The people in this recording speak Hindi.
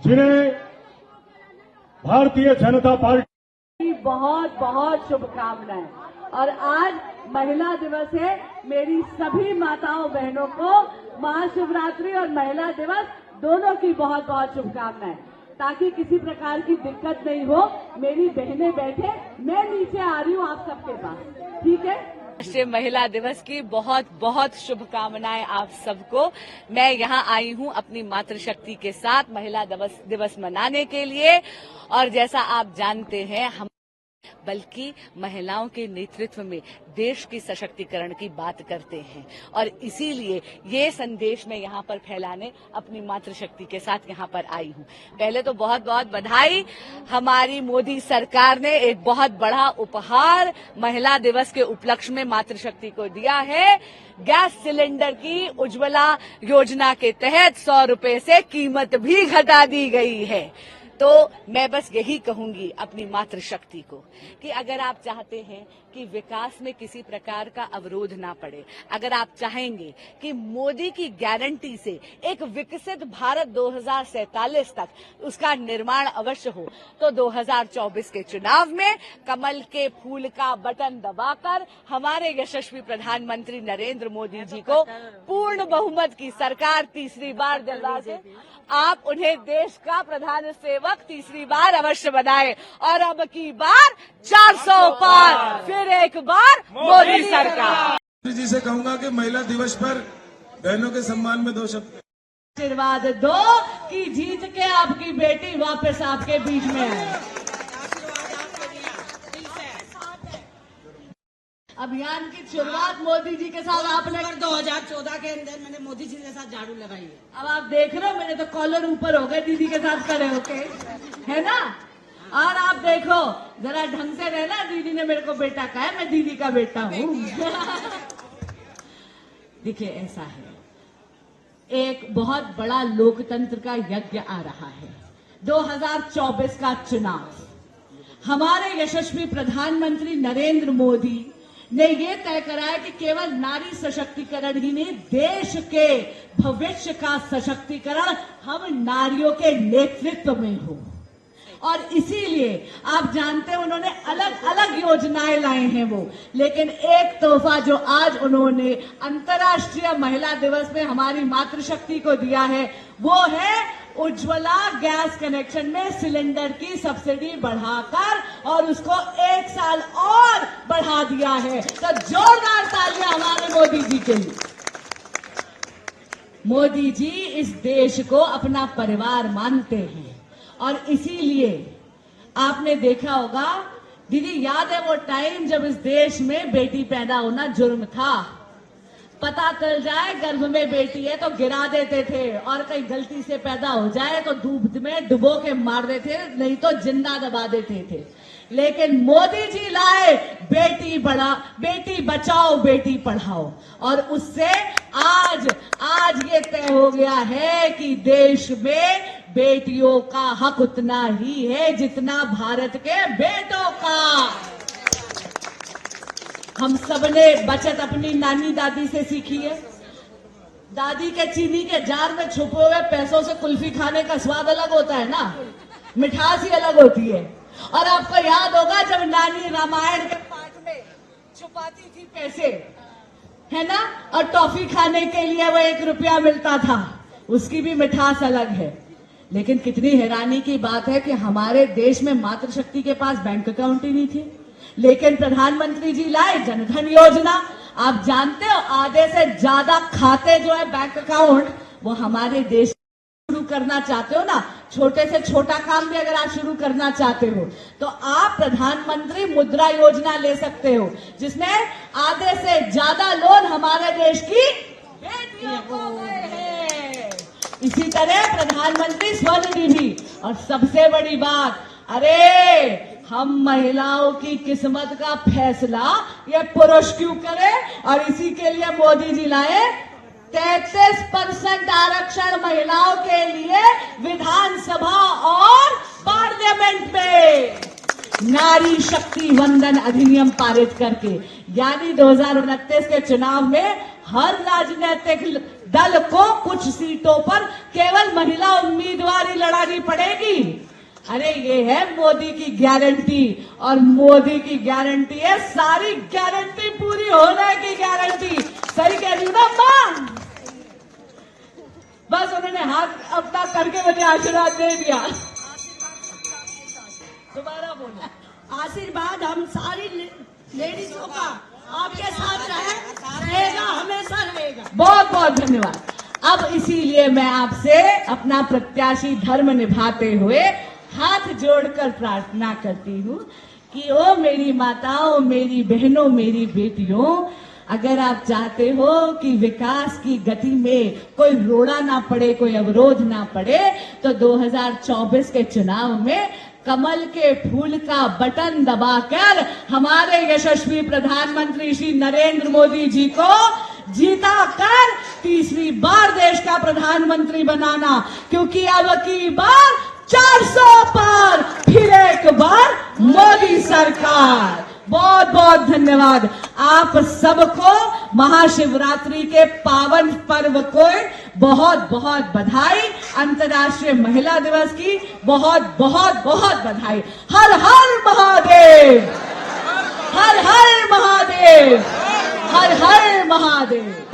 जिन्हें भारतीय जनता पार्टी बहुत बहुत शुभकामनाएं। और आज महिला दिवस है। मेरी सभी माताओं बहनों को महाशिवरात्रि और महिला दिवस दोनों की बहुत बहुत शुभकामनाएं, ताकि किसी प्रकार की दिक्कत नहीं हो। मेरी बहनें बैठे, मैं नीचे आ रही हूँ आप सबके पास, ठीक है। राष्ट्रीय महिला दिवस की बहुत बहुत शुभकामनाएं आप सबको। मैं यहाँ आई हूँ अपनी मातृशक्ति के साथ महिला दिवस मनाने के लिए। और जैसा आप जानते हैं, हम बल्कि महिलाओं के नेतृत्व में देश की सशक्तिकरण की बात करते हैं, और इसीलिए ये संदेश मैं यहाँ पर फैलाने अपनी मातृशक्ति के साथ यहाँ पर आई हूँ। पहले तो बहुत बहुत बधाई। हमारी मोदी सरकार ने एक बहुत बड़ा उपहार महिला दिवस के उपलक्ष्य में मातृशक्ति को दिया है। गैस सिलेंडर की उज्ज्वला योजना के तहत 100 रुपए से कीमत भी घटा दी गई है। तो मैं बस यही कहूंगी अपनी मातृशक्ति को कि अगर आप चाहते हैं कि विकास में किसी प्रकार का अवरोध ना पड़े, अगर आप चाहेंगे कि मोदी की गारंटी से एक विकसित भारत 2047 तक उसका निर्माण अवश्य हो, तो 2024 के चुनाव में कमल के फूल का बटन दबाकर हमारे यशस्वी प्रधानमंत्री नरेंद्र मोदी जी को पूर्ण बहुमत की सरकार तीसरी बार दिला दे। आप उन्हें देश का प्रधान सेवक तीसरी बार अवश्य बनाए, और अब की बार 400 पार, फिर एक बार मोदी सरकार। जी से कहूंगा कि महिला दिवस पर बहनों के सम्मान में 2 शब्द आशीर्वाद दो कि जीत के आपकी बेटी वापस आपके बीच में आए। अभियान की शुरुआत मोदी जी के साथ आपने 2014 के अंदर मैंने मोदी जी के साथ झाड़ू लगाई है। अब आप देख रहे हो, मैंने तो कॉलर ऊपर हो गए दीदी के साथ खड़े होके, है ना। और आप देखो जरा ढंग से रहना, दीदी ने मेरे को बेटा कहा है, मैं दीदी का बेटा हूँ। देखिए ऐसा है, एक बहुत बड़ा लोकतंत्र का यज्ञ आ रहा है। 2024 का चुनाव, हमारे यशस्वी प्रधानमंत्री नरेंद्र मोदी ने ये तय करा है कि केवल नारी सशक्तिकरण ही नहीं, देश के भविष्य का सशक्तिकरण हम नारियों के नेतृत्व में हो। और इसीलिए आप जानते हैं उन्होंने अलग अलग योजनाएं लाई हैं वो, लेकिन एक तोहफा जो आज उन्होंने अंतर्राष्ट्रीय महिला दिवस में हमारी मातृशक्ति को दिया है, वो है उज्ज्वला गैस कनेक्शन में सिलेंडर की सब्सिडी बढ़ाकर, और उसको 1 साल और बढ़ा दिया है। तो जोरदार तालियां हमारे मोदी जी के लिए। मोदी जी इस देश को अपना परिवार मानते हैं, और इसीलिए आपने देखा होगा दीदी, याद है वो टाइम जब इस देश में बेटी पैदा होना जुर्म था। पता चल जाए गर्भ में बेटी है तो गिरा देते थे, और कहीं गलती से पैदा हो जाए तो दूध में डुबो के मार देते, नहीं तो जिंदा दबा देते थे। लेकिन मोदी जी लाए बेटी बचाओ बेटी पढ़ाओ, और उससे आज ये तय हो गया है कि देश में बेटियों का हक उतना ही है जितना भारत के बेटों का। हम सबने बचत अपनी नानी दादी से सीखी है। दादी के चीनी के जार में छुपे हुए पैसों से कुल्फी खाने का स्वाद अलग होता है ना, मिठास ही अलग होती है। और आपको याद होगा जब नानी रामायण के पाठ में छुपाती थी पैसे, है ना, और टॉफी खाने के लिए वो 1 रुपया मिलता था, उसकी भी मिठास अलग है। लेकिन कितनी हैरानी की बात है कि हमारे देश में मातृशक्ति के पास बैंक अकाउंट ही नहीं थे, लेकिन प्रधानमंत्री जी लाए जनधन योजना। आप जानते हो आधे से ज्यादा खाते जो है बैंक अकाउंट, वो हमारे देश शुरू करना चाहते हो ना, छोटे से छोटा काम भी अगर आप शुरू करना चाहते हो तो आप प्रधानमंत्री मुद्रा योजना ले सकते हो, जिसमें आधे से ज्यादा लोन हमारे देश की बेटियों को गए हैं। इसी तरह प्रधानमंत्री स्वर्ण निधि, और सबसे बड़ी बात, अरे हम महिलाओं की किस्मत का फैसला ये पुरुष क्यों करें, और इसी के लिए मोदी जी लाए 33% आरक्षण महिलाओं के लिए विधानसभा और पार्लियामेंट में, नारी शक्ति वंदन अधिनियम पारित करके। यानी 2029 के चुनाव में हर राजनीतिक दल को कुछ सीटों पर केवल महिला उम्मीदवारी लड़ानी पड़ेगी। अरे ये है मोदी की गारंटी, और मोदी की गारंटी है सारी गारंटी पूरी होने की गारंटी। सही कह रही हूं ना मां? बस उन्होंने हाथ अपना करके मुझे आशीर्वाद दे दिया। दोबारा बोलो। आशीर्वाद हम सारी लेडीजों का आपके साथ रहेगा, हमेशा रहेगा। बहुत बहुत धन्यवाद। अब इसीलिए मैं आपसे अपना प्रत्याशी धर्म निभाते हुए हाथ जोड़कर प्रार्थना करती हूँ कि ओ मेरी माताओं, मेरी बहनों, मेरी बेटियों, अगर आप चाहते हो कि विकास की गति में कोई रोड़ा ना पड़े, कोई अवरोध ना पड़े, तो 2024 के चुनाव में कमल के फूल का बटन दबाकर हमारे यशस्वी प्रधानमंत्री श्री नरेंद्र मोदी जी को जीता कर तीसरी बार देश का प्रधानमंत्री बनाना, क्योंकि अब की बार 400 पर फिर एक बार मोदी सरकार। बहुत बहुत धन्यवाद आप सबको। महाशिवरात्रि के पावन पर्व को बहुत बहुत बधाई। अंतर्राष्ट्रीय महिला दिवस की बहुत बहुत बहुत बधाई। हर हर महादेव, हर हर महादेव, हर हर महादेव।